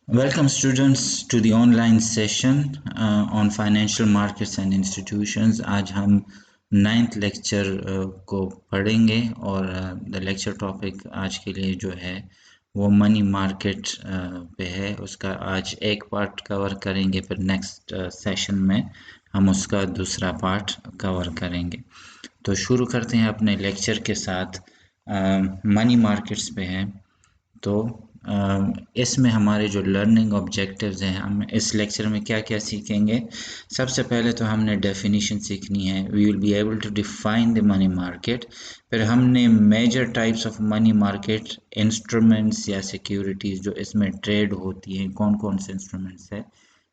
Welcome students to the online session on financial markets and institutions। आज हम 9th lecture को पढ़ेंगे और द लेक्चर टॉपिक आज के लिए जो है वो मनी मार्केट पे है। उसका आज एक पार्ट कवर करेंगे, फिर नेक्स्ट सेशन में हम उसका दूसरा पार्ट कवर करेंगे। तो शुरू करते हैं अपने लेक्चर के साथ। मनी मार्केट्स पे है तो इसमें हमारे जो लर्निंग ऑब्जेक्टिव्स हैं, हम इस लेक्चर में क्या क्या सीखेंगे। सबसे पहले तो हमने डेफिनेशन सीखनी है, we will be able to define the money market. फिर हमने major types of money market instruments या सिक्योरिटीज़ जो इसमें ट्रेड होती हैं, कौन कौन से इंस्ट्रूमेंट्स है,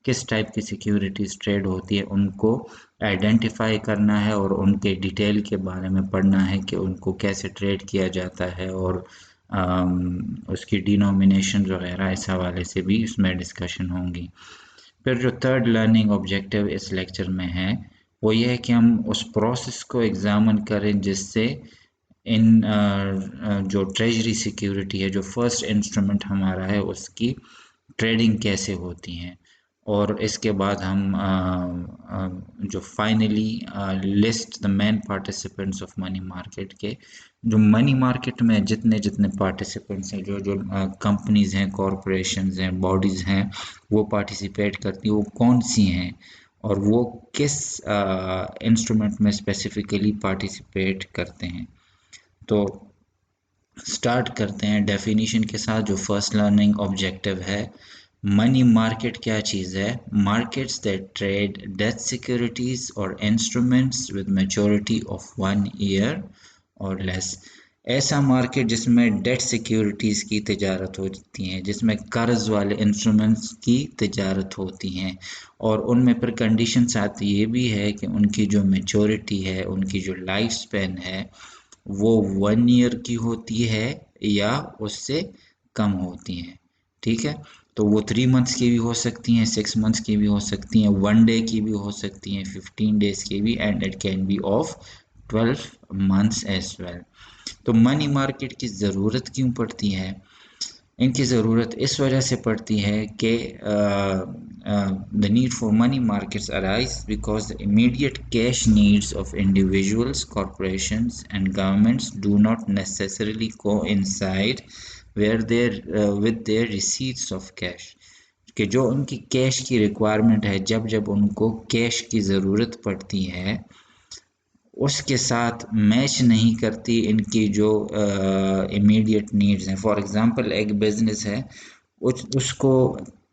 किस टाइप की सिक्योरिटीज़ ट्रेड होती है, उनको आइडेंटिफाई करना है और उनके डिटेल के बारे में पढ़ना है कि उनको कैसे ट्रेड किया जाता है और उसकी डिनोमिनेशन वगैरह इस हवाले से भी इसमें डिस्कशन होंगी। फिर जो थर्ड लर्निंग ऑब्जेक्टिव इस लेक्चर में है वो ये है कि हम उस प्रोसेस को एग्जामिन करें जिससे इन जो ट्रेजरी सिक्योरिटी है, जो फर्स्ट इंस्ट्रूमेंट हमारा है, उसकी ट्रेडिंग कैसे होती हैं। और इसके बाद हम जो finally list the main participants of money market के, जो मनी मार्केट में जितने जितने पार्टिसिपेंट्स हैं, जो जो कंपनीज हैं, कॉरपोरेशंस हैं, बॉडीज़ हैं, वो पार्टिसिपेट करती हैं, वो कौन सी हैं और वो किस इंस्ट्रूमेंट में स्पेसिफिकली पार्टिसिपेट करते हैं। तो स्टार्ट करते हैं डेफिनेशन के साथ। जो फर्स्ट लर्निंग ऑब्जेक्टिव है, मनी मार्केट क्या चीज़ है? Markets that trade debt securities और instruments with maturity of 1 year और लेस। ऐसा मार्केट जिसमें डेट सिक्योरिटीज़ की तिजारत होती हैं, जिसमें कर्ज वाले इंस्ट्रूमेंट्स की तिजारत होती हैं, और उनमें फिर कंडीशन साथ ये भी है कि उनकी जो मैच्योरिटी है, उनकी जो लाइफ स्पेन है, वो 1 ईयर की होती है या उससे कम होती हैं। ठीक है, तो वो 3 मंथ्स की भी हो सकती हैं, 6 मंथ्स की भी हो सकती हैं, 1 डे की भी हो सकती हैं, 15 डेज की भी, and it can be of 12 months as well. तो मनी मार्केट की ज़रूरत क्यों पड़ती है? इनकी ज़रूरत इस वजह से पड़ती है कि the need for money markets arise because the immediate cash needs of individuals, corporations and governments do not necessarily coincide with their receipts of cash। कि जो उनकी कैश की रिक्वायरमेंट है, जब जब उनको कैश की ज़रूरत पड़ती है, उसके साथ मैच नहीं करती इनकी जो इमीडिएट नीड्स हैं। फॉर एग्जांपल, एक बिजनेस है, उसको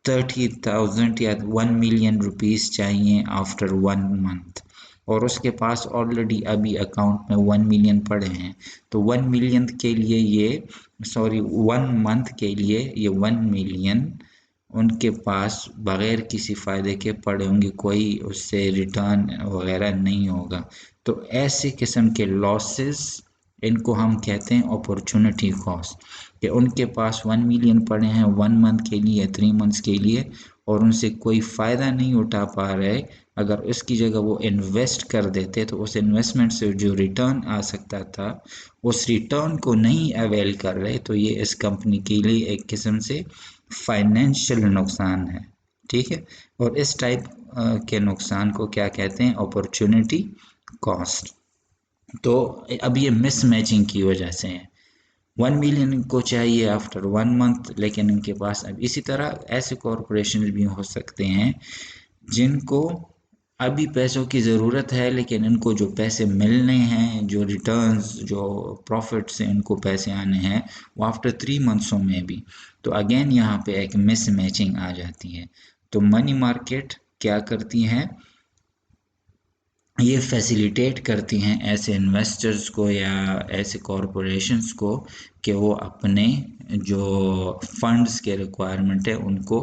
30,000 या 1 मिलियन रुपीस चाहिए आफ्टर 1 मंथ, और उसके पास ऑलरेडी अभी अकाउंट में 1 मिलियन पड़े हैं। तो 1 मिलियन के लिए ये, सॉरी, 1 मंथ के लिए ये 1 मिलियन उनके पास बगैर किसी फ़ायदे के पड़े होंगे, कोई उससे रिटर्न वगैरह नहीं होगा। तो ऐसे किस्म के लॉसेस, इनको हम कहते हैं अपॉर्चुनिटी कॉस्ट, कि उनके पास 1 मिलियन पड़े हैं 1 मंथ के लिए, 3 मंथ्स के लिए, और उनसे कोई फ़ायदा नहीं उठा पा रहे। अगर उसकी जगह वो इन्वेस्ट कर देते तो उस इन्वेस्टमेंट से जो रिटर्न आ सकता था, उस रिटर्न को नहीं अवेल कर रहे, तो ये इस कंपनी के लिए एक किस्म से फाइनेंशियल नुकसान है। ठीक है, और इस टाइप के नुकसान को क्या कहते हैं? Opportunity cost. तो अब ये मिस मैचिंग की वजह से है। 1 मिलियन को चाहिए आफ्टर 1 मंथ, लेकिन इनके पास, अब इसी तरह ऐसे कॉरपोरेशन भी हो सकते हैं जिनको अभी पैसों की ज़रूरत है, लेकिन इनको जो पैसे मिलने हैं, जो रिटर्न्स, जो प्रॉफिट से इनको पैसे आने हैं, वो आफ्टर 3 मंथ्सों में भी। तो अगेन यहाँ पे एक मिस मैचिंग आ जाती है। तो मनी मार्केट क्या करती हैं? ये फैसिलिटेट करती हैं ऐसे इन्वेस्टर्स को या ऐसे कॉरपोरेशंस को कि वो अपने जो फंड्स के रिक्वायरमेंट है उनको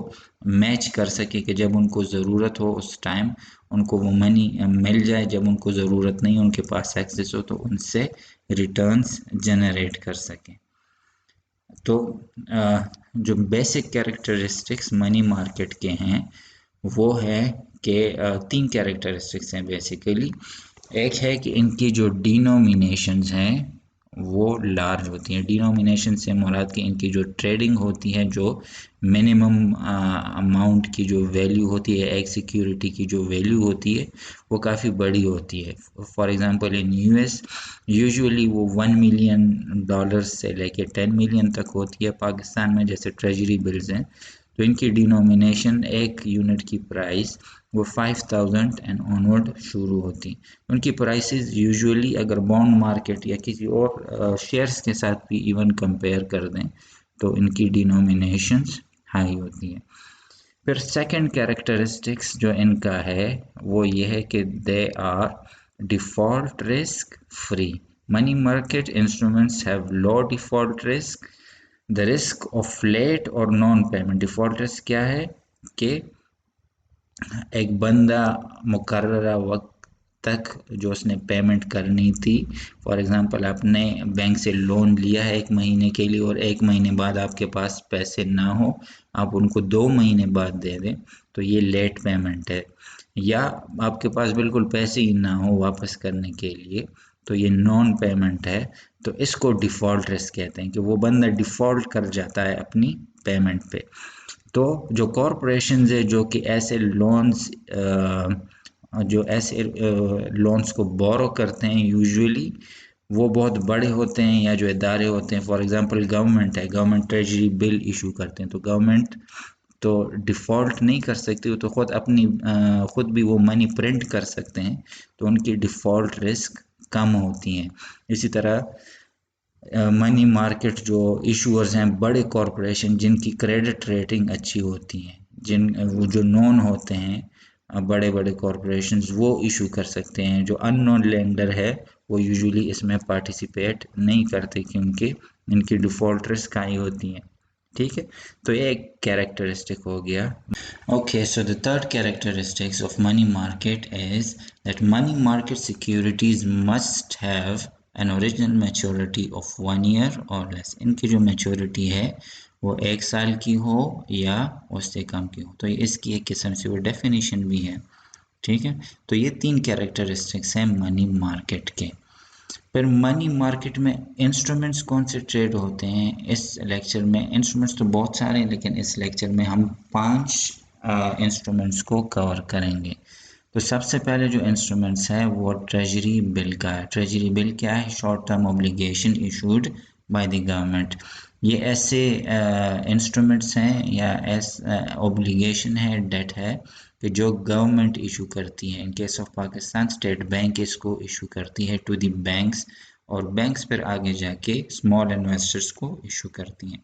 मैच कर सके, कि जब उनको ज़रूरत हो उस टाइम उनको वो मनी मिल जाए, जब उनको ज़रूरत नहीं, उनके पास एक्सेस हो, तो उनसे रिटर्न्स जनरेट कर सकें। तो जो बेसिक कैरेक्टरिस्टिक्स मनी मार्केट के हैं वो है कि 3 कैरेक्टरिस्टिक्स हैं बेसिकली। एक है कि इनकी जो डिनोमिनेशंस हैं वो लार्ज होती हैं। डिनोमिनेशन से मुराद कि इनकी जो ट्रेडिंग होती है, जो मिनिमम अमाउंट की जो वैल्यू होती है, एक सिक्योरिटी की जो वैल्यू होती है, वो काफ़ी बड़ी होती है। For example in US usually वो $1 मिलियन से लेके 10 मिलियन तक होती है। पाकिस्तान में जैसे ट्रेजरी बिल्स हैं, तो इनकी डिनोमिनेशन एक यूनिट की प्राइस वो 5000 एंड ऑनवर्ड शुरू होती। उनकी प्राइसेस यूजुअली अगर बॉन्ड मार्केट या किसी और शेयर्स के साथ भी इवन कंपेयर कर दें तो इनकी डिनोमिनेशंस हाई होती हैं। फिर सेकंड कैरेक्टरिस्टिक्स जो इनका है वो ये है कि they are default risk free. Money market instruments have low default risk. The risk of late or non payment. Default risk क्या है कि एक बंदा मुकर्ररा वक्त तक जो उसने पेमेंट करनी थी, फॉर एग्जांपल आपने बैंक से लोन लिया है 1 महीने के लिए और 1 महीने बाद आपके पास पैसे ना हो, आप उनको 2 महीने बाद दे दें, तो ये लेट पेमेंट है। या आपके पास बिल्कुल पैसे ही ना हो वापस करने के लिए, तो ये नॉन पेमेंट है। तो इसको डिफ़ॉल्ट रिस्क कहते हैं कि वो बंदा डिफ़ॉल्ट कर जाता है अपनी पेमेंट पे। तो जो कॉरपोरेशंस है जो कि ऐसे लोन्स को बोरो करते हैं, यूजुअली वो बहुत बड़े होते हैं, या जो इदारे होते हैं, फॉर एग्जांपल गवर्नमेंट है, गवर्नमेंट ट्रेजरी बिल इशू करते हैं, तो गवर्नमेंट तो डिफ़ॉल्ट नहीं कर सकती, वो तो खुद भी वो मनी प्रिंट कर सकते हैं, तो उनकी डिफ़ॉल्ट रिस्क कम होती हैं। इसी तरह मनी मार्केट जो इशूअर्स हैं, बड़े कॉरपोरेशन जिनकी क्रेडिट रेटिंग अच्छी होती है, वो जो नॉन होते हैं बड़े बड़े कॉरपोरेशंस, वो इशू कर सकते हैं। जो अननोन लेंडर है वो यूजुअली इसमें पार्टिसिपेट नहीं करते, क्योंकि इनकी डिफ़ॉल्ट रिस्क हाई होती हैं। ठीक है, तो ये एक कैरेक्टरिस्टिक हो गया। Okay, so the third characteristics of money market is that money market securities must have an original maturity of 1 year or less. इनकी जो maturity है वो 1 साल की हो या उससे कम की हो, तो ये इसकी एक किस्म से वो definition भी है। ठीक है, तो ये 3 characteristics हैं मनी मार्केट के। फिर मनी मार्केट में इंस्ट्रूमेंट्स कौन से ट्रेड होते हैं, इस लेक्चर में इंस्ट्रूमेंट्स तो बहुत सारे हैं, लेकिन इस लेक्चर में हम 5 इंस्ट्रूमेंट्स को कवर करेंगे। तो सबसे पहले जो इंस्ट्रूमेंट्स है वो ट्रेजरी बिल का है। ट्रेजरी बिल क्या है? Short term obligation issued by the government. ये ऐसे इंस्ट्रूमेंट्स हैं या ऑब्लिगेशन है, डेट है कि जो गवर्नमेंट इशू करती है। In case of Pakistan state bank इसको इशू करती है टू द बैंक्स, और बैंक्स फिर आगे जाके स्मॉल इन्वेस्टर्स को इशू करती हैं।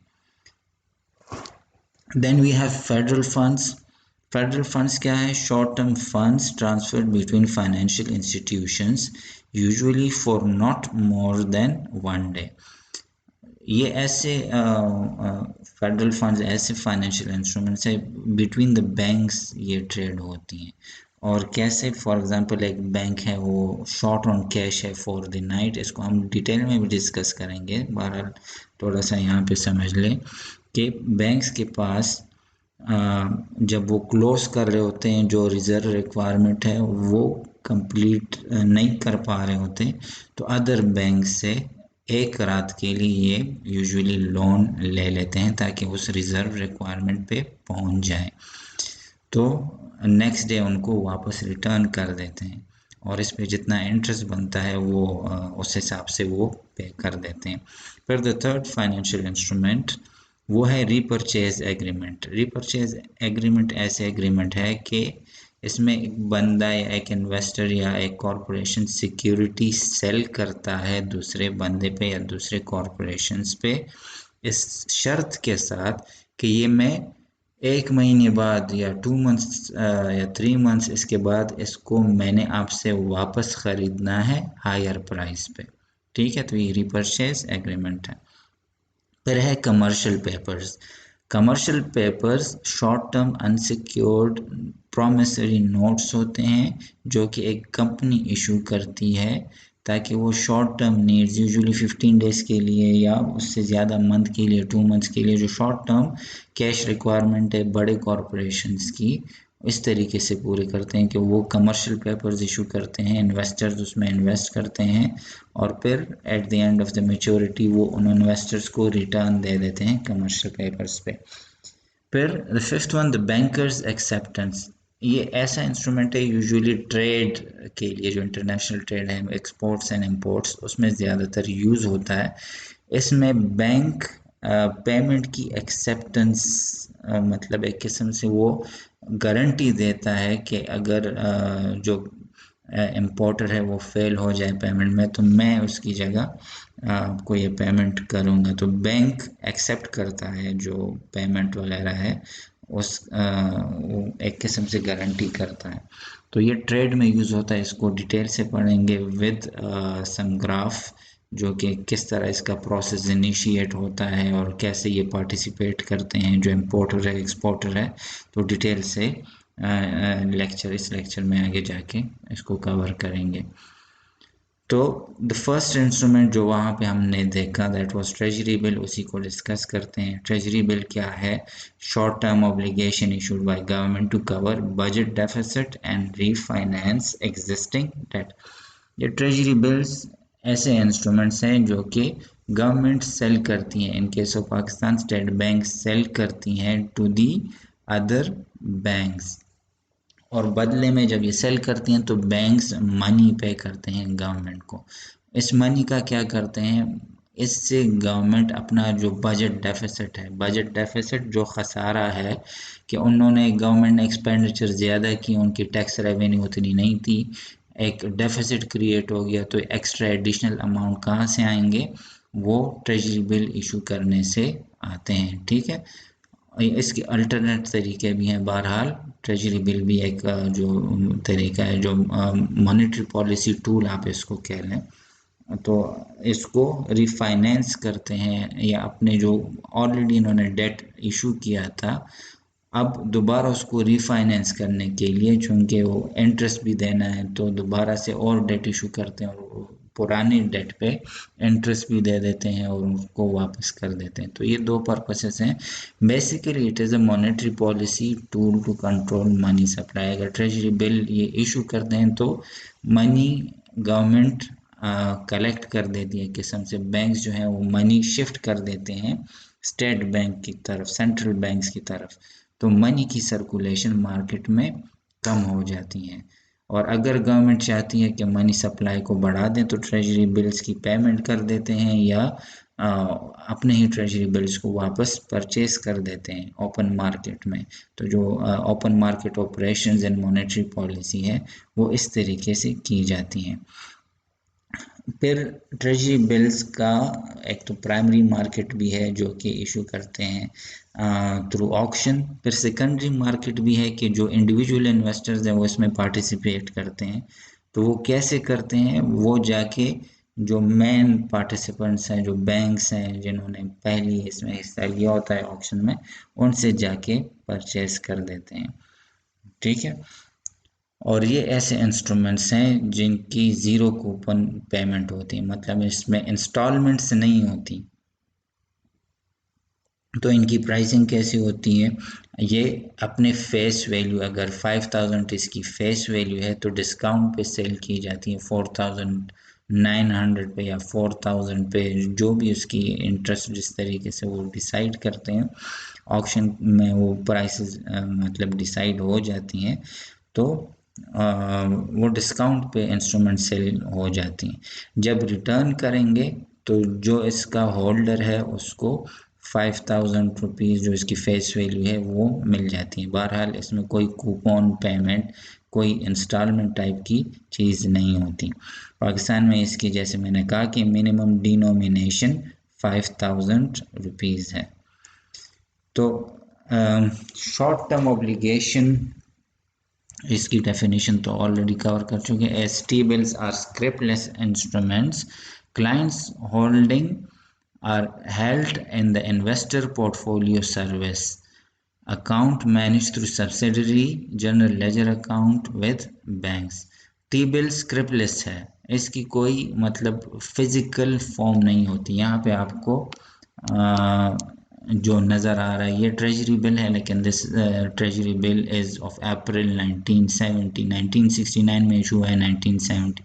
Then we have federal funds. Federal funds क्या है? Short term funds transferred between financial institutions usually for not more than 1 day. ये ऐसे फेडरल फंड्स ऐसे फाइनेंशियल इंस्ट्रूमेंट्स है बिटवीन द बैंक्स ये ट्रेड होती हैं। और कैसे? फॉर एग्जांपल एक बैंक है वो शॉर्ट ऑन कैश है फॉर द नाइट, इसको हम डिटेल में भी डिस्कस करेंगे, बहरहाल थोड़ा सा यहाँ पे समझ लें कि बैंक्स के पास जब वो क्लोज कर रहे होते हैं, जो रिज़र्व रिक्वायरमेंट है वो कंप्लीट नहीं कर पा रहे होते, तो अदर बैंक से एक रात के लिए ये यूजुअली लोन ले लेते हैं ताकि उस रिज़र्व रिक्वायरमेंट पे पहुंच जाए, तो नेक्स्ट डे उनको वापस रिटर्न कर देते हैं, और इस पे जितना इंटरेस्ट बनता है वो उस हिसाब से वो पे कर देते हैं। फिर द थर्ड फाइनेंशियल इंस्ट्रूमेंट वो है रीपरचेज एग्रीमेंट। रीपरचेज एग्रीमेंट ऐसे एग्रीमेंट है कि इसमें एक बंदा या एक इन्वेस्टर या एक कॉरपोरेशन सिक्योरिटी सेल करता है दूसरे बंदे पे या दूसरे कॉरपोरेशंस पे, इस शर्त के साथ कि ये मैं 1 महीने बाद या 2 मंथ्स या 3 मंथ्स इसके बाद इसको मैंने आपसे वापस ख़रीदना है हायर प्राइस पे। ठीक है, तो ये रीपरचेज एग्रीमेंट है। फिर है commercial papers. Commercial papers short term unsecured promissory notes होते हैं जो कि एक कंपनी इशू करती है ताकि वो short term needs usually 15 days के लिए या उससे ज़्यादा मंथ के लिए, 2 मंथ्स के लिए जो शॉर्ट टर्म कैश रिक्वायरमेंट है बड़े कॉरपोरेशंस की, इस तरीके से पूरे करते हैं कि वो कमर्शियल पेपर्स इशू करते हैं, इन्वेस्टर्स उसमें इन्वेस्ट करते हैं और फिर at the end of the maturity वो उन इन्वेस्टर्स को रिटर्न दे देते हैं कमर्शियल पेपर्स पे। फिर the fifth one, the bankers acceptance. ये ऐसा इंस्ट्रूमेंट है यूजुअली ट्रेड के लिए, जो इंटरनेशनल ट्रेड है, एक्सपोर्ट्स एंड इंपोर्ट्स, उसमें ज़्यादातर यूज़ होता है। इसमें बैंक पेमेंट की एक्सेप्टेंस मतलब एक किस्म से वो गारंटी देता है कि अगर जो इम्पोर्टर है वो फेल हो जाए पेमेंट में, तो मैं उसकी जगह आपको ये पेमेंट करूँगा। तो बैंक एक्सेप्ट करता है जो पेमेंट वगैरह है, उस वो एक किस्म से गारंटी करता है। तो ये ट्रेड में यूज़ होता है, इसको डिटेल से पढ़ेंगे विद सम ग्राफ, जो कि किस तरह इसका प्रोसेस इनिशिएट होता है और कैसे ये पार्टिसिपेट करते हैं जो इम्पोर्टर है एक्सपोर्टर है। तो डिटेल से इस लेक्चर में आगे जाके इसको कवर करेंगे। तो द फर्स्ट इंस्ट्रूमेंट जो वहाँ पे हमने देखा दैट वाज ट्रेजरी बिल, उसी को डिस्कस करते हैं। ट्रेजरी बिल क्या है? Short term obligation issued by government to cover budget deficit and refinance existing debt. ये ट्रेजरी बिल्स ऐसे इंस्ट्रूमेंट्स हैं जो कि गवर्नमेंट सेल करती हैं। In case of Pakistan, state bank sell करती हैं टू दी अदर बैंक्स, और बदले में जब ये सेल करती हैं तो बैंक्स मनी पे करते हैं गवर्नमेंट को। इस मनी का क्या करते हैं? इससे गवर्नमेंट अपना जो बजट डेफिसिट है, बजट डेफिसिट जो खसारा है कि उन्होंने गवर्नमेंट ने एक्सपेंडिचर ज़्यादा की, उनकी टैक्स रेवेन्यू उतनी नहीं थी, एक डेफिसिट क्रिएट हो गया, तो एक्स्ट्रा एडिशनल अमाउंट कहाँ से आएंगे? वो ट्रेजरी बिल इशू करने से आते हैं। ठीक है, इसके अल्टरनेट तरीके भी हैं। बहरहाल ट्रेजरी बिल भी एक जो तरीका है, जो मॉनेटरी पॉलिसी टूल आप इसको कह लें, तो इसको रिफाइनेंस करते हैं, या अपने जो ऑलरेडी इन्होंने डेट इशू किया था, अब दोबारा उसको रिफाइनेंस करने के लिए, चूंकि वो इंटरेस्ट भी देना है, तो दोबारा से और डेट इशू करते हैं और पुरानी डेट पे इंटरेस्ट भी दे देते हैं और उसको वापस कर देते हैं। तो ये दो पर्पसेस हैं। Basically it is a monetary policy tool to control money supply. अगर ट्रेजरी बिल ये इशू करते हैं तो मनी गवर्नमेंट कलेक्ट कर देती है, किस्म से बैंक्स जो हैं वो मनी शिफ्ट कर देते हैं स्टेट बैंक की तरफ, सेंट्रल बैंक्स की तरफ, तो मनी की सर्कुलेशन मार्केट में कम हो जाती है। और अगर गवर्नमेंट चाहती है कि मनी सप्लाई को बढ़ा दें तो ट्रेजरी बिल्स की पेमेंट कर देते हैं, या अपने ही ट्रेजरी बिल्स को वापस परचेज कर देते हैं ओपन मार्केट में। तो जो open market operations and monetary policy है वो इस तरीके से की जाती हैं। फिर ट्रेजरी बिल्स का एक तो प्राइमरी मार्केट भी है जो कि इशू करते हैं थ्रू ऑक्शन। फिर सेकेंडरी मार्केट भी है कि जो इंडिविजुअल इन्वेस्टर्स हैं वो इसमें पार्टिसिपेट करते हैं। तो वो कैसे करते हैं? वो जाके जो मेन पार्टिसिपेंट्स हैं, जो बैंक्स हैं जिन्होंने पहली इसमें हिस्सा लिया होता है ऑक्शन में, उनसे जाके परचेज कर देते हैं। ठीक है, और ये ऐसे इंस्ट्रूमेंट्स हैं जिनकी ज़ीरो कूपन पेमेंट होती है, मतलब इसमें इंस्टॉलमेंट्स नहीं होती। तो इनकी प्राइसिंग कैसी होती है? ये अपने फेस वैल्यू, अगर 5000 इसकी फेस वैल्यू है तो डिस्काउंट पे सेल की जाती है 4900 पे या 4000 पे, जो भी उसकी इंटरेस्ट जिस तरीके से वो डिसाइड करते हैं ऑक्शन में, वो प्राइसेस मतलब डिसाइड हो जाती हैं। तो वो डिस्काउंट पे इंस्ट्रूमेंट सेल हो जाती हैं। जब रिटर्न करेंगे तो जो इसका होल्डर है उसको 5000 रुपीज़ जो इसकी फेस वैल्यू है वो मिल जाती है। बहरहाल इसमें कोई कूपन पेमेंट, कोई इंस्टॉलमेंट टाइप की चीज़ नहीं होती। पाकिस्तान में इसकी, जैसे मैंने कहा, कि मिनिमम डिनोमिनेशन 5000 रुपीज़ है। तो शॉर्ट टर्म ऑब्लिगेशन, इसकी डेफिनेशन तो ऑलरेडी कवर कर चुके हैं। S t bills are scriptless instruments clients holding are held in the investor portfolio service account managed through subsidiary general ledger account with banks। T bill scriptless है, इसकी कोई मतलब physical form नहीं होती। यहाँ पे आपको जो नज़र आ रहा है ये ट्रेजरी बिल है, लेकिन this treasury bill is of April 1970, 1969 में इशू है, 1970,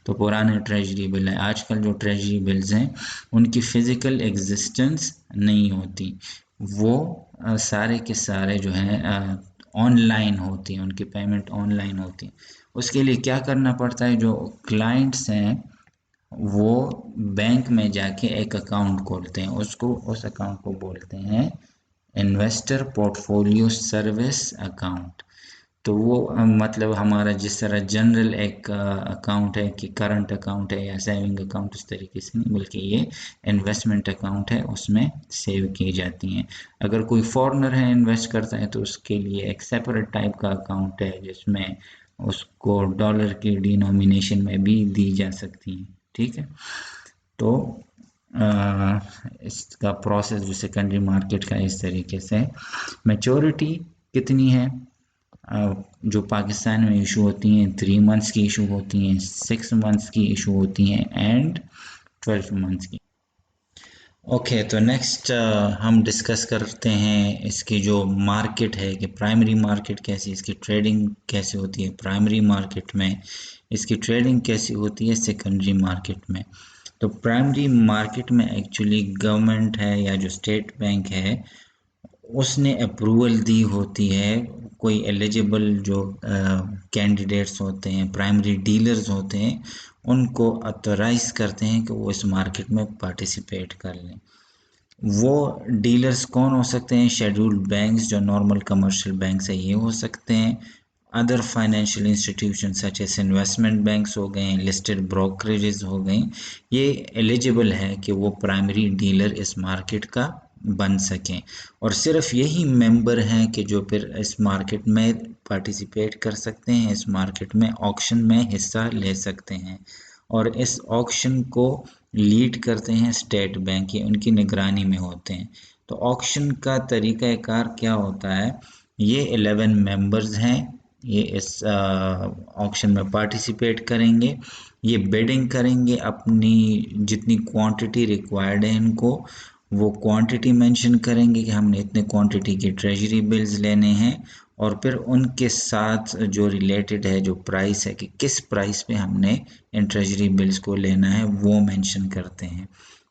तो पुराने ट्रेजरी बिल है। आजकल जो ट्रेजरी बिल्स हैं उनकी फ़िज़िकल एग्जिस्टेंस नहीं होती, वो सारे के सारे जो हैं ऑनलाइन होती हैं, उनकी पेमेंट ऑनलाइन होती है। उसके लिए क्या करना पड़ता है, जो क्लाइंट्स हैं वो बैंक में जाके एक अकाउंट खोलते हैं, उसको उस अकाउंट को बोलते हैं इन्वेस्टर पोर्टफोलियो सर्विस अकाउंट। तो वो मतलब हमारा जिस तरह जनरल एक अकाउंट है कि करंट अकाउंट है या सेविंग अकाउंट, उस तरीके से नहीं, बल्कि ये इन्वेस्टमेंट अकाउंट है, उसमें सेव की जाती हैं। अगर कोई फॉरेनर है इन्वेस्ट करता है तो उसके लिए एक सेपरेट टाइप का अकाउंट है जिसमें उसको डॉलर की डिनोमिनेशन में भी दी जा सकती हैं। ठीक है, तो इसका प्रोसेस जो सेकेंडरी मार्केट का इस तरीके से। मैच्योरिटी कितनी है, जो पाकिस्तान में इशू होती हैं 3 मंथ्स की इशू होती हैं, 6 मंथ्स की इशू होती हैं एंड 12 मंथ्स की। ओके, तो नेक्स्ट हम डिस्कस करते हैं इसकी जो मार्केट है कि प्राइमरी मार्केट कैसी, इसकी ट्रेडिंग कैसे होती है प्राइमरी मार्केट में, इसकी ट्रेडिंग कैसी होती है सेकेंडरी मार्केट में। तो प्राइमरी मार्केट में एक्चुअली गवर्नमेंट है या जो स्टेट बैंक है उसने अप्रूवल दी होती है, कोई एलिजिबल जो कैंडिडेट्स होते हैं, प्राइमरी डीलर्स होते हैं, उनको ऑथराइज करते हैं कि वो इस मार्केट में पार्टिसिपेट कर लें। वो डीलर्स कौन हो सकते हैं, शेड्यूल्ड बैंक्स जो नॉर्मल कमर्शियल बैंक्स है ये हो सकते हैं, other financial institution such as investment banks हो गए, लिस्टेड ब्रोकरेजेस हो गए, ये एलिजिबल है कि वो प्राइमरी डीलर इस मार्केट का बन सकें। और सिर्फ यही मेंबर हैं कि जो फिर इस मार्केट में पार्टिसिपेट कर सकते हैं, इस मार्केट में ऑक्शन में हिस्सा ले सकते हैं। और इस ऑक्शन को लीड करते हैं स्टेट बैंक, ये उनकी निगरानी में होते हैं। तो ऑक्शन का तरीक़ाकार क्या होता है, ये 11 मेंबर्स हैं, ये इस ऑक्शन में पार्टिसिपेट करेंगे, ये बिडिंग करेंगे, अपनी जितनी क्वांटिटी रिक्वायर्ड है इनको वो क्वांटिटी मेंशन करेंगे कि हमने इतने क्वांटिटी के ट्रेजरी बिल्स लेने हैं, और फिर उनके साथ जो रिलेटेड है जो प्राइस है कि किस प्राइस पे हमने इन ट्रेजरी बिल्स को लेना है वो मेंशन करते हैं।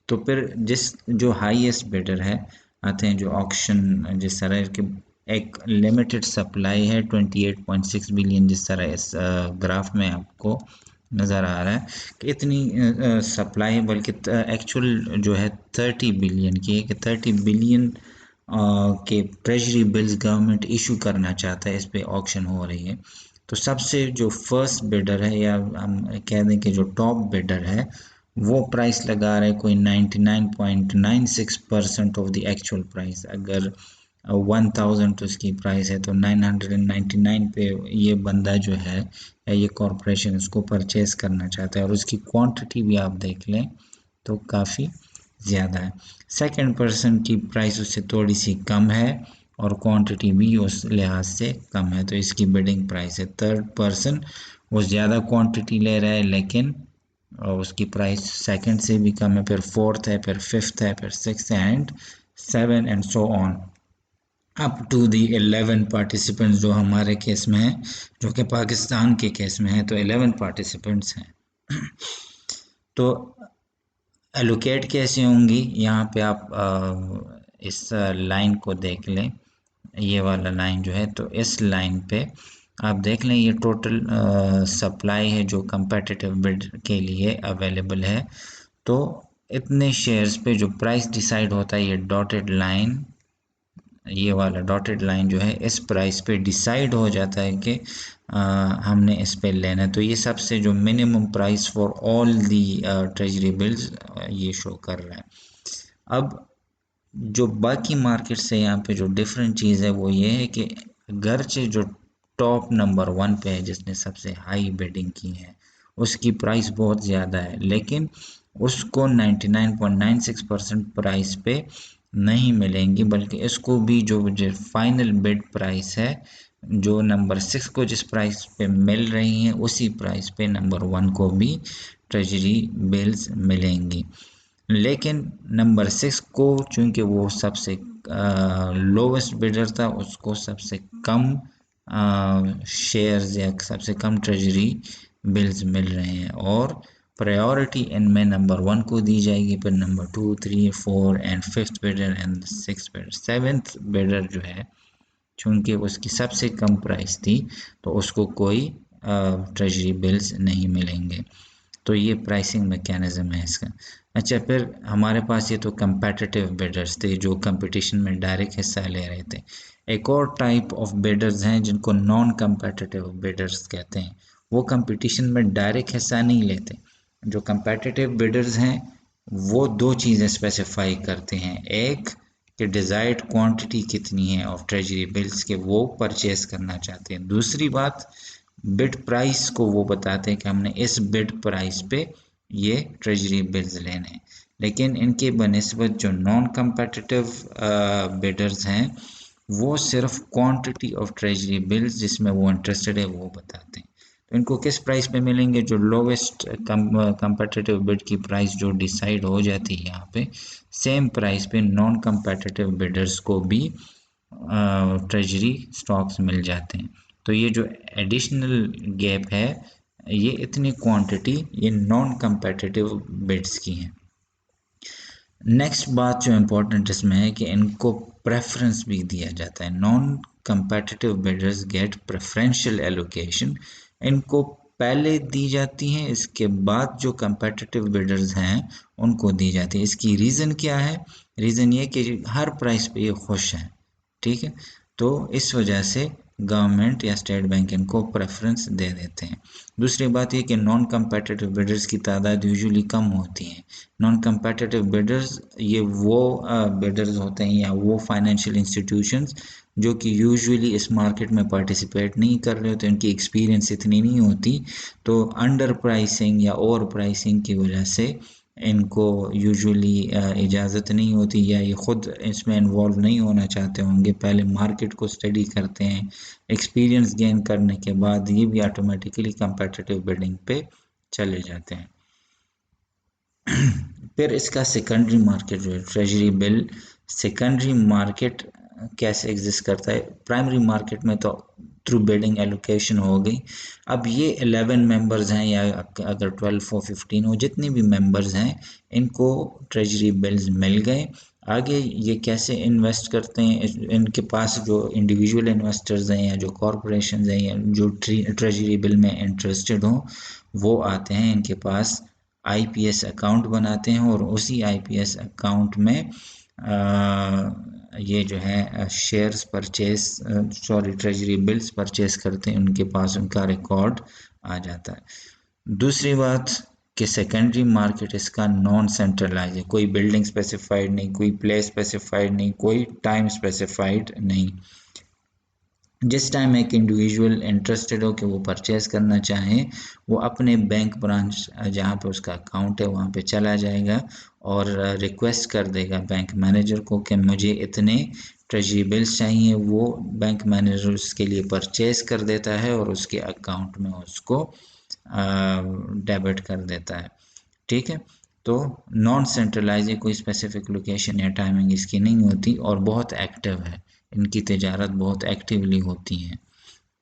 तो फिर जिस जो हाईएस्ट बिडर है आते हैं जो ऑक्शन, जिस तरह के एक लिमिटेड सप्लाई है 28.6 बिलियन, जिस तरह इस ग्राफ में आपको नज़र आ रहा है कि इतनी सप्लाई, बल्कि एक्चुअल जो है 30 बिलियन की है कि 30 बिलियन के ट्रेजरी बिल्स गवर्नमेंट इशू करना चाहता है, इस पे ऑक्शन हो रही है। तो सबसे जो फर्स्ट बिडर है या हम कह दें कि जो टॉप बिडर है वो प्राइस लगा रहा है कोई 99.96% ऑफ द एक्चुअल प्राइस। अगर 1000 तो इसकी प्राइस है तो 999 पे ये बंदा जो है या ये कॉरपोरेशन उसको परचेज करना चाहता है, और उसकी क्वांटिटी भी आप देख लें तो काफ़ी ज़्यादा है। सेकंड पर्सन की प्राइस उससे थोड़ी सी कम है और क्वांटिटी भी उस लिहाज से कम है, तो इसकी बिडिंग प्राइस है। थर्ड पर्सन वो ज़्यादा क्वांटिटी ले रहा है लेकिन उसकी प्राइस सेकंड से भी कम है, फिर फोर्थ है, फिर फिफ्थ है, फिर sixth and 7 and so on up to the 11 participants जो हमारे केस में है, जो कि पाकिस्तान के केस में है तो 11 पार्टिसिपेंट्स हैं। तो एलोकेट कैसे होंगी, यहाँ पे आप इस लाइन को देख लें, ये वाला लाइन जो है, तो इस लाइन पे आप देख लें ये टोटल सप्लाई है जो कंपेटिटिव बिड के लिए अवेलेबल है। तो इतने शेयर्स पे जो प्राइस डिसाइड होता है, ये डॉटेड लाइन, ये वाला डॉटेड लाइन जो है इस प्राइस पे डिसाइड हो जाता है कि हमने इस पे लेना है। तो ये सबसे जो minimum price for all the treasury bills ये शो कर रहा है। अब जो बाकी मार्केट से यहाँ पे जो डिफरेंट चीज़ है वो ये है कि अगरचे जो टॉप नंबर 1 पे है जिसने सबसे हाई बिडिंग की है उसकी प्राइस बहुत ज़्यादा है, लेकिन उसको 99.96% प्राइस पे नहीं मिलेंगी, बल्कि इसको भी जो फाइनल बिड प्राइस है जो नंबर 6 को जिस प्राइस पे मिल रही हैं उसी प्राइस पे नंबर 1 को भी ट्रेजरी बिल्स मिलेंगी। लेकिन नंबर 6 को चूंकि वो सबसे लोवेस्ट बिडर था, उसको सबसे कम शेयर्स या सबसे कम ट्रेजरी बिल्स मिल रहे हैं और प्रायोरिटी इनमें नंबर 1 को दी जाएगी, फिर number 2, 3, 4 and fifth bidder and sixth bidder. Seventh bidder जो है चूंकि उसकी सबसे कम प्राइस थी तो उसको कोई ट्रेजरी बिल्स नहीं मिलेंगे। तो ये प्राइसिंग मैकेनिज्म है इसका। अच्छा, फिर हमारे पास ये तो कंपेटिटिव बिडर्स थे जो कंपटीशन में डायरेक्ट हिस्सा ले रहे थे। एक और टाइप ऑफ बिडर्स हैं जिनको नॉन कंपेटिटिव बिडर्स कहते हैं। वो कंपटीशन में डायरेक्ट हिस्सा नहीं लेते। जो कंपेटिटिव बिडर्स हैं वो दो चीज़ें स्पेसिफाई करते हैं। एक कि डिज़ायर्ड क्वांटिटी कितनी है ऑफ ट्रेजरी बिल्स के वो परचेज करना चाहते हैं। दूसरी बात, बिड प्राइस को वो बताते हैं कि हमने इस बिड प्राइस पे ये ट्रेजरी बिल्स लेने हैं। लेकिन इनके बनिस्बत जो नॉन कम्पिटिटिव बिडर्स हैं वो सिर्फ क्वांटिटी ऑफ ट्रेजरी बिल्स जिसमें वो इंटरेस्टेड है वो बताते हैं। तो इनको किस प्राइस पे मिलेंगे? जो लोवेस्ट कम्पिटिटिव बिड की प्राइस जो डिसाइड हो जाती है यहाँ पे, सेम प्राइस पे नॉन कम्पिटिटिव बिडर्स को भी ट्रेजरी स्टॉक्स मिल जाते हैं। तो ये जो एडिशनल गैप है, ये इतनी क्वांटिटी ये नॉन कम्पिटिटिव बिड्स की हैं। नेक्स्ट बात जो इम्पोर्टेंट इसमें है कि इनको प्रेफरेंस भी दिया जाता है। Non competitive bidders get preferential allocation. इनको पहले दी जाती हैं, इसके बाद जो कम्पिटिटिव बिडर्स हैं उनको दी जाती है। इसकी रीज़न क्या है? रीज़न ये कि हर प्राइस पे ये खुश हैं, ठीक है। तो इस वजह से गवर्नमेंट या स्टेट बैंक इनको प्रेफरेंस दे देते हैं। दूसरी बात ये कि नॉन कम्पिटिटिव बिडर्स की तादाद यूजुअली कम होती है। नॉन कम्पिटिटिव बिडर्स ये वो बिडर्स होते हैं या वो फाइनेंशियल इंस्टीट्यूशंस जो कि यूजुअली इस मार्केट में पार्टिसिपेट नहीं कर रहे होते, उनकी एक्सपीरियंस इतनी नहीं होती, तो अंडर प्राइसिंग या ओवर प्राइसिंग की वजह से इनको यूजुअली इजाज़त नहीं होती या ये ख़ुद इसमें इन्वॉल्व नहीं होना चाहते होंगे। पहले मार्केट को स्टडी करते हैं, एक्सपीरियंस गेन करने के बाद ये भी ऑटोमेटिकली कंपेटिटिव बिडिंग पे चले जाते हैं। फिर इसका सेकेंडरी मार्केट जो है ट्रेजरी बिल, सेकेंडरी मार्केट कैसे एग्जिस्ट करता है? प्राइमरी मार्केट में तो थ्रू बिडिंग एलोकेशन हो गई। अब ये 11 मेंबर्स हैं या अगर 12 और 15 हो, जितने भी मेंबर्स हैं इनको ट्रेजरी बिल्स मिल गए। आगे ये कैसे इन्वेस्ट करते हैं? इनके पास जो इंडिविजुअल इन्वेस्टर्स हैं या जो कॉरपोरेशन हैं या जो ट्रेजरी बिल में इंटरेस्टेड हों वो आते हैं इनके पास, आईपीएस अकाउंट बनाते हैं और उसी आईपीएस अकाउंट में ये जो है shares purchase treasury bills purchase करते हैं, उनके पास उनका रिकॉर्ड आ जाता है। दूसरी बात कि सेकेंडरी मार्केट इसका नॉन सेंट्रलाइज है। कोई बिल्डिंग स्पेसिफाइड नहीं, कोई प्लेस स्पेसिफाइड नहीं, कोई टाइम स्पेसिफाइड नहीं। जिस टाइम एक इंडिविजुअल इंटरेस्टेड हो कि वो परचेज करना चाहें, वो अपने बैंक ब्रांच जहाँ पे उसका अकाउंट है वहाँ पे चला जाएगा और रिक्वेस्ट कर देगा बैंक मैनेजर को कि मुझे इतने ट्रेजरी बिल्स चाहिए। वो बैंक मैनेजर उसके लिए परचेज कर देता है और उसके अकाउंट में उसको डेबिट कर देता है, ठीक है। तो नॉन सेंट्रलाइज है, कोई स्पेसिफिक लोकेशन या टाइमिंग इसकी नहीं होती और बहुत एक्टिव है, इनकी तिजारत बहुत एक्टिवली होती है।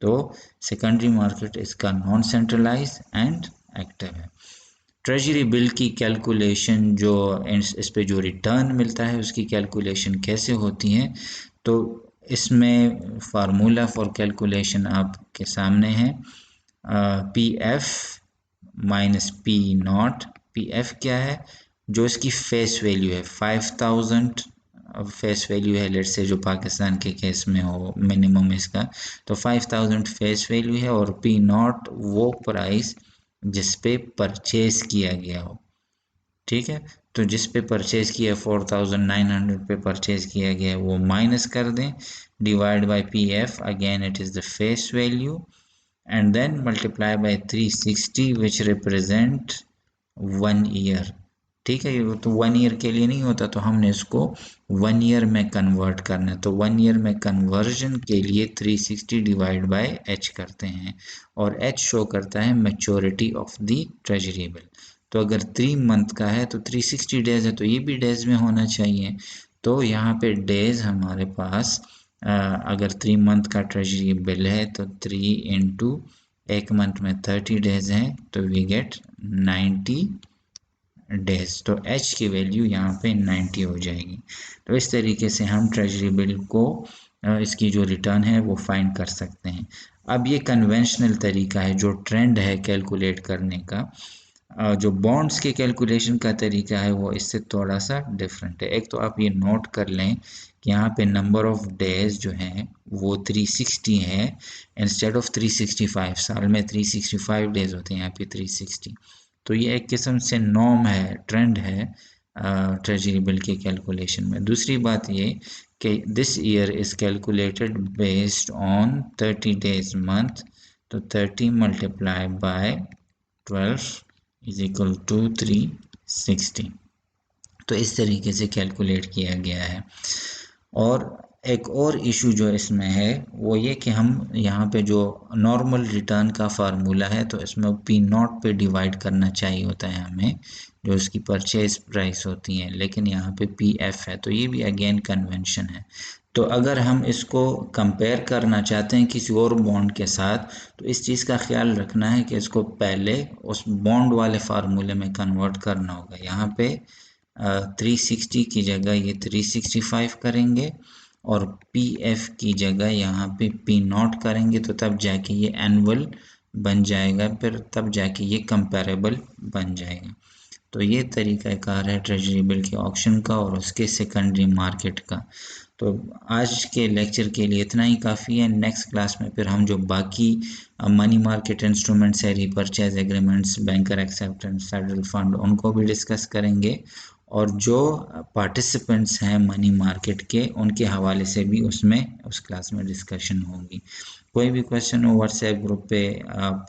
तो सेकेंडरी मार्केट इसका नॉन सेंट्रलाइज एंड एक्टिव है। ट्रेजरी बिल की कैलकुलेशन जो इस पे जो रिटर्न मिलता है उसकी कैलकुलेशन कैसे होती है? तो इसमें फार्मूला फॉर कैलकुलेशन आपके सामने है, P F minus P not. P F क्या है? जो इसकी फेस वैल्यू है 5000 फेस वैल्यू है, लेट से जो पाकिस्तान के केस में हो मिनिमम इसका, तो 5000 फेस वैल्यू है और पी नॉट वो प्राइस जिस पे परचेज किया गया हो, ठीक है। तो जिस पे परचेज किया 4900 पे परचेज किया गया है वो माइनस कर दें, divide by P F, again it is the face value, and then multiply by 360 which represent 1 year, ठीक है। ये तो 1 ईयर के लिए नहीं होता, तो हमने इसको 1 ईयर में कन्वर्ट करना है। तो 1 ईयर में कन्वर्जन के लिए 360 डिवाइड बाय एच करते हैं और एच शो करता है maturity of the treasury bill. तो अगर 3 मंथ का है तो 360 डेज है, तो ये भी डेज में होना चाहिए। तो यहाँ पे डेज हमारे पास अगर 3 मंथ का ट्रेजरी बिल है तो 3 इंटू एक मंथ में 30 डेज है, तो वी गेट 90 डेज। तो एच की वैल्यू यहाँ पे 90 हो जाएगी। तो इस तरीके से हम ट्रेजरी बिल को इसकी जो रिटर्न है वो फाइंड कर सकते हैं। अब ये कन्वेंशनल तरीका है, जो ट्रेंड है कैलकुलेट करने का। जो बॉन्ड्स के कैलकुलेशन का तरीका है वो इससे थोड़ा सा डिफरेंट है। एक तो आप ये नोट कर लें कि यहाँ पे नंबर ऑफ डेज जो हैं वो 360 है इंस्टेड ऑफ 365। साल में 365 डेज होते हैं, यहाँ पे 360। तो ये एक किस्म से नॉर्म है, ट्रेंड है ट्रेजरी बिल के कैलकुलेशन में। दूसरी बात ये कि this year is calculated based on 30 days month, तो 30 multiply by 12 is equal to 360। तो इस तरीके से कैलकुलेट किया गया है। और एक और इशू जो इसमें है वो ये कि हम यहाँ पे जो नॉर्मल रिटर्न का फार्मूला है तो इसमें पी नॉट पे डिवाइड करना चाहिए होता है हमें, जो उसकी परचेज प्राइस होती है, लेकिन यहाँ पे पी एफ है। तो ये भी अगेन कन्वेंशन है। तो अगर हम इसको कंपेयर करना चाहते हैं किसी और बॉन्ड के साथ, तो इस चीज़ का ख्याल रखना है कि इसको पहले उस बॉन्ड वाले फार्मूले में कन्वर्ट करना होगा। यहाँ पे 360 की जगह ये 365 करेंगे और पी एफ की जगह यहाँ पे पी नॉट करेंगे, तो तब जाके ये एनुअल बन जाएगा, फिर तब जाके ये कंपेरेबल बन जाएगा। तो ये तरीक़ाकार है ट्रेजरी बिल के ऑक्शन का और उसके सेकेंडरी मार्केट का। तो आज के लेक्चर के लिए इतना ही काफ़ी है। नेक्स्ट क्लास में फिर हम जो बाकी मनी मार्केट इंस्ट्रूमेंट्स है, repurchase agreements, banker acceptance, federal fund, उनको भी डिस्कस करेंगे। और जो पार्टिसिपेंट्स हैं मनी मार्केट के, उनके हवाले से भी उस क्लास में डिस्कशन होगी। कोई भी क्वेश्चन हो व्हाट्सएप ग्रुप पे आप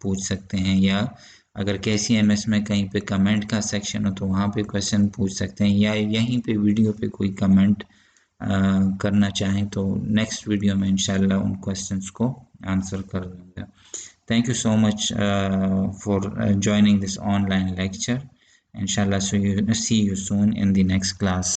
पूछ सकते हैं, या अगर KCMS में कहीं पे कमेंट का सेक्शन हो तो वहाँ पे क्वेश्चन पूछ सकते हैं, या यहीं पे वीडियो पे कोई कमेंट करना चाहें तो नेक्स्ट वीडियो में इंशाल्लाह उन क्वेश्चंस को आंसर कर दूँगा। Thank you so much for joining this online lecture. Inshallah, see you soon in the next class.